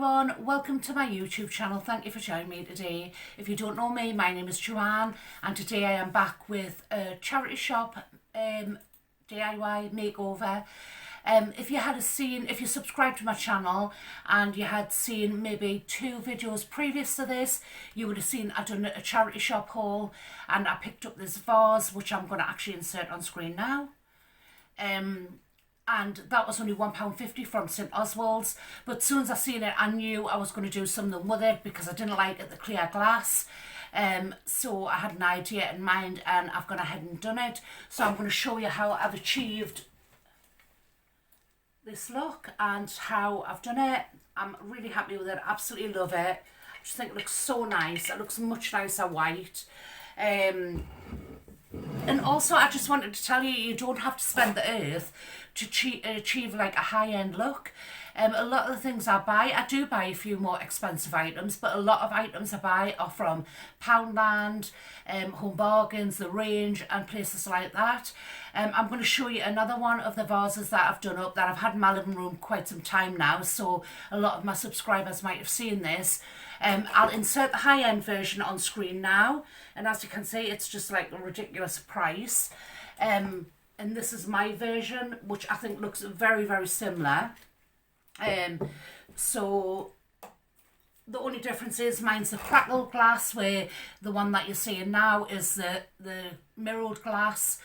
everyone, welcome to my YouTube channel. Thank you for joining me today. If you don't know me, my name is Joanne and today I am back with a charity shop DIY makeover. If you subscribed to my channel and you had seen maybe 2 videos previous to this, you would have seen I've done a charity shop haul and I picked up this vase which I'm going to actually insert on screen now. And that was only £1.50 from St Oswald's, but as soon as I seen it I knew I was going to do something with it because I didn't like the clear glass. So I had an idea in mind and I've gone ahead and done it. So I'm going to show you how I've achieved this look and how I've done it. I'm really happy with it, absolutely love it. I just think it looks so nice. It looks much nicer white. And also I just wanted to tell you, you don't have to spend the earth to achieve like a high-end look. A lot of the things I do buy a few more expensive items, but a lot of items I buy are from Poundland, Home Bargains, The Range and places like that. I'm going to show you another one of the vases that I've done up that I've had in my living room quite some time now, so a lot of my subscribers might have seen this. I'll insert the high-end version on screen now, and as you can see it's just like a ridiculous price. And this is my version, which I think looks very, very similar. So the only difference is mine's the crackle glass, where the one that you're seeing now is the mirrored glass.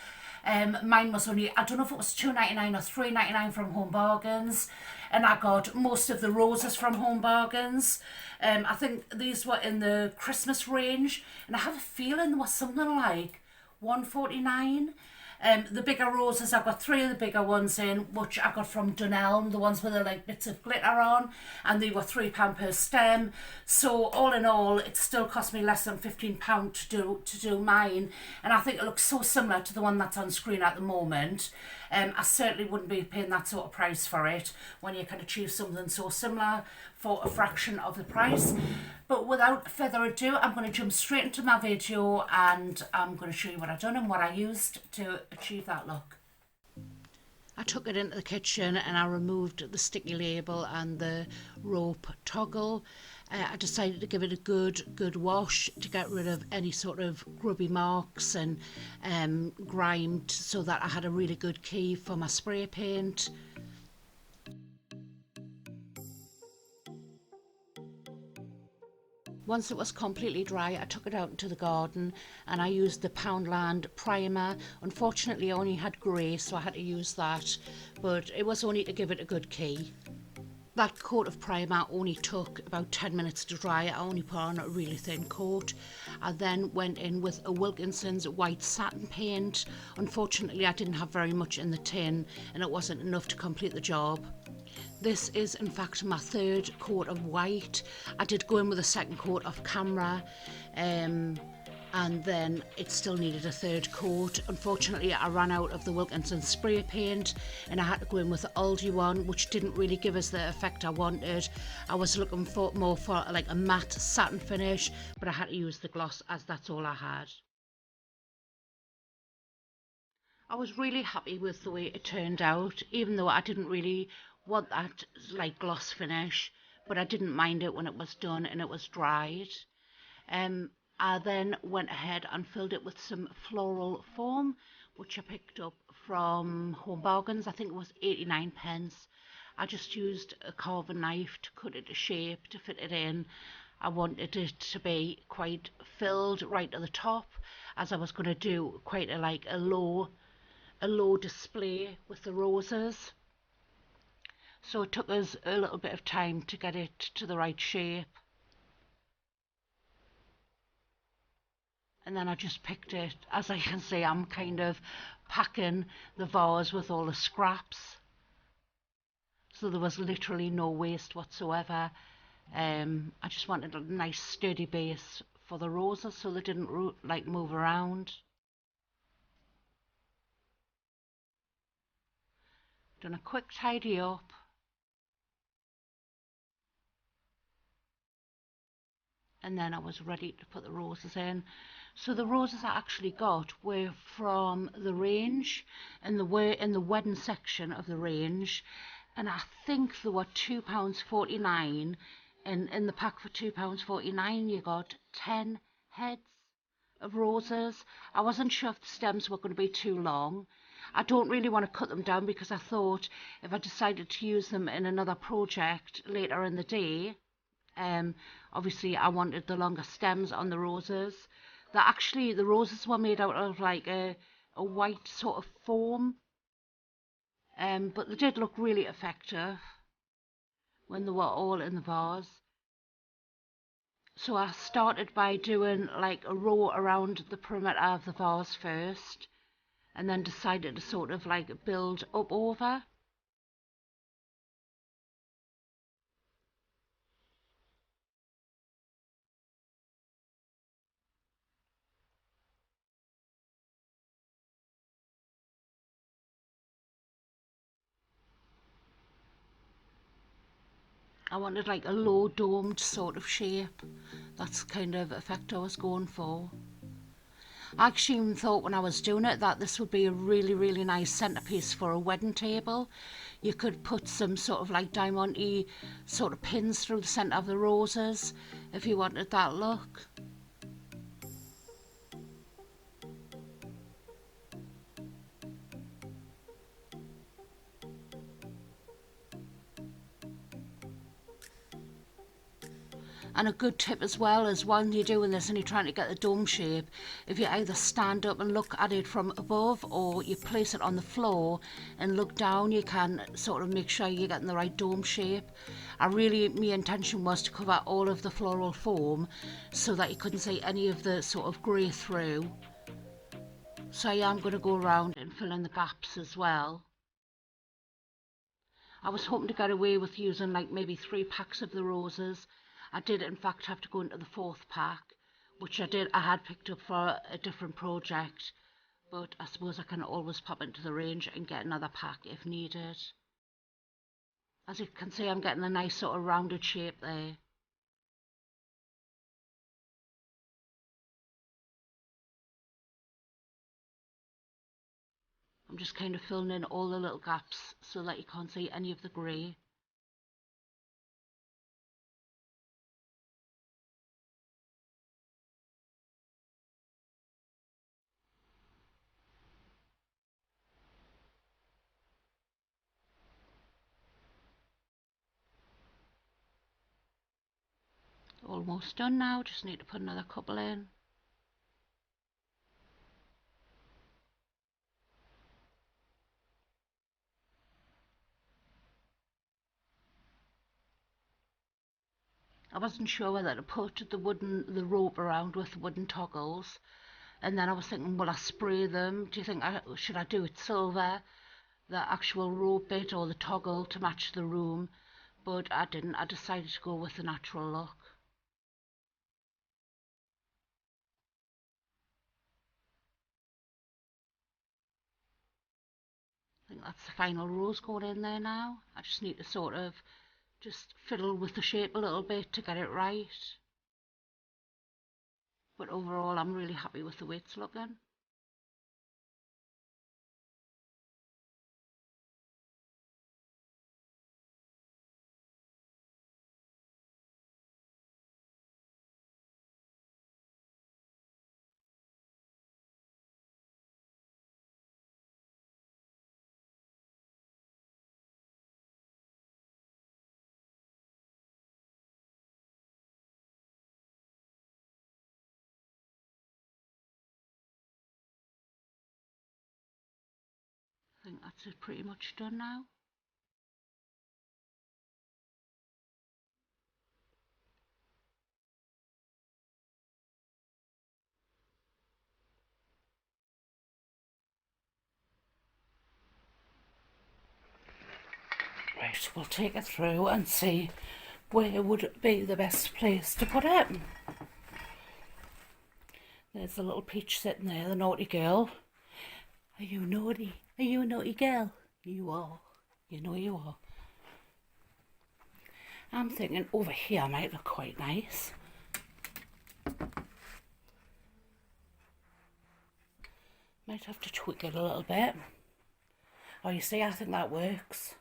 Mine was only, I don't know if it was £2.99 or £3.99 from Home Bargains, and I got most of the roses from Home Bargains. I think these were in the Christmas range, and I have a feeling there was something like £1.49. The bigger roses, I got 3 of the bigger ones in, which I got from Dunelm, the ones with the like bits of glitter on, and they were £3 per stem. So all in all, it still cost me less than £15 to do mine, and I think it looks so similar to the one that's on screen at the moment. I certainly wouldn't be paying that sort of price for it when you can achieve something so similar for a fraction of the price. But without further ado, I'm going to jump straight into my video and I'm going to show you what I've done and what I used to achieve that look. I took it into the kitchen and I removed the sticky label and the rope toggle. I decided to give it a good wash to get rid of any sort of grubby marks and grime, so that I had a really good key for my spray paint. Once it was completely dry, I took it out into the garden and I used the Poundland primer. Unfortunately, I only had grey, so I had to use that, but it was only to give it a good key. That coat of primer only took about 10 minutes to dry. I only put on a really thin coat. I then went in with a Wilkinson's white satin paint. Unfortunately, I didn't have very much in the tin and it wasn't enough to complete the job. This is in fact my 3rd coat of white. I did go in with a 2nd coat off camera, and then it still needed a 3rd coat. Unfortunately, I ran out of the Wilkinson spray paint and I had to go in with the Aldi one, which didn't really give us the effect I wanted. I was looking more for like a matte satin finish, but I had to use the gloss as that's all I had. I was really happy with the way it turned out, even though I didn't really want that like gloss finish, but I didn't mind it when it was done and it was dried. I then went ahead and filled it with some floral foam, which I picked up from Home Bargains. I think it was 89p. I just used a carving knife to cut it to shape to fit it in. I wanted it to be quite filled right at the top, as I was going to do quite a low display with the roses. So it took us a little bit of time to get it to the right shape. And then I just picked it. As I can see, I'm kind of packing the vase with all the scraps. So there was literally no waste whatsoever. I just wanted a nice sturdy base for the roses so they didn't like move around. Done a quick tidy up. And then I was ready to put the roses in. So the roses I actually got were from the range, and they were in the wedding section of the range, and I think they were £2.49 And in the pack for £2.49 you got 10 heads of roses. I wasn't sure if the stems were going to be too long. I don't really want to cut them down because I thought if I decided to use them in another project later in the day, obviously I wanted the longer stems on the roses. The roses were made out of like a white sort of foam, but they did look really effective when they were all in the vase. So I started by doing like a row around the perimeter of the vase first, and then decided to sort of like build up over. I wanted like a low domed sort of shape. That's kind of effect I was going for. I actually even thought when I was doing it that this would be a really nice centerpiece for a wedding table. You could put some sort of like diamond-y sort of pins through the centre of the roses if you wanted that look. And a good tip as well is when you're doing this and you're trying to get the dome shape, if you either stand up and look at it from above or you place it on the floor and look down, you can sort of make sure you're getting the right dome shape. My intention was to cover all of the floral foam so that you couldn't see any of the sort of grey through. So I am going to go around and fill in the gaps as well. I was hoping to get away with using like maybe 3 packs of the roses. I did in fact have to go into the 4th pack, which I had picked up for a different project, but I suppose I can always pop into the range and get another pack if needed. As you can see, I'm getting a nice sort of rounded shape there. I'm just kind of filling in all the little gaps so that you can't see any of the grey. Almost done now, just need to put another couple in. I wasn't sure whether to put the rope around with the wooden toggles, and then I was thinking, will I spray them? Do you think should I do it silver, the actual rope bit or the toggle to match the room? But I didn't. I decided to go with the natural look. I think that's the final rose going in there now. I just need to sort of just fiddle with the shape a little bit to get it right. But overall, I'm really happy with the way it's looking. I think that's it pretty much done now. Right, we'll take it through and see where would be the best place to put it. There's the little peach sitting there, the naughty girl. Are you naughty? Are you a naughty girl? You are. You know you are. I'm thinking over here might look quite nice. Might have to tweak it a little bit. Oh, you see, I think that works.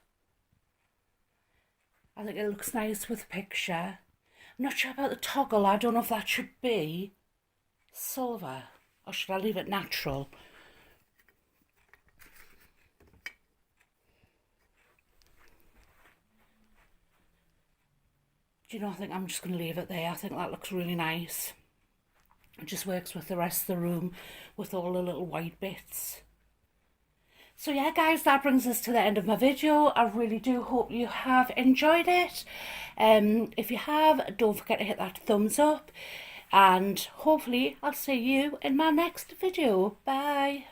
I think it looks nice with the picture. I'm not sure about the toggle. I don't know if that should be silver or should I leave it natural? Do you know, I think I'm just going to leave it there. I think that looks really nice. It just works with the rest of the room with all the little white bits. So yeah guys, that brings us to the end of my video. I really do hope you have enjoyed it. If you have, don't forget to hit that thumbs up, and hopefully I'll see you in my next video. Bye.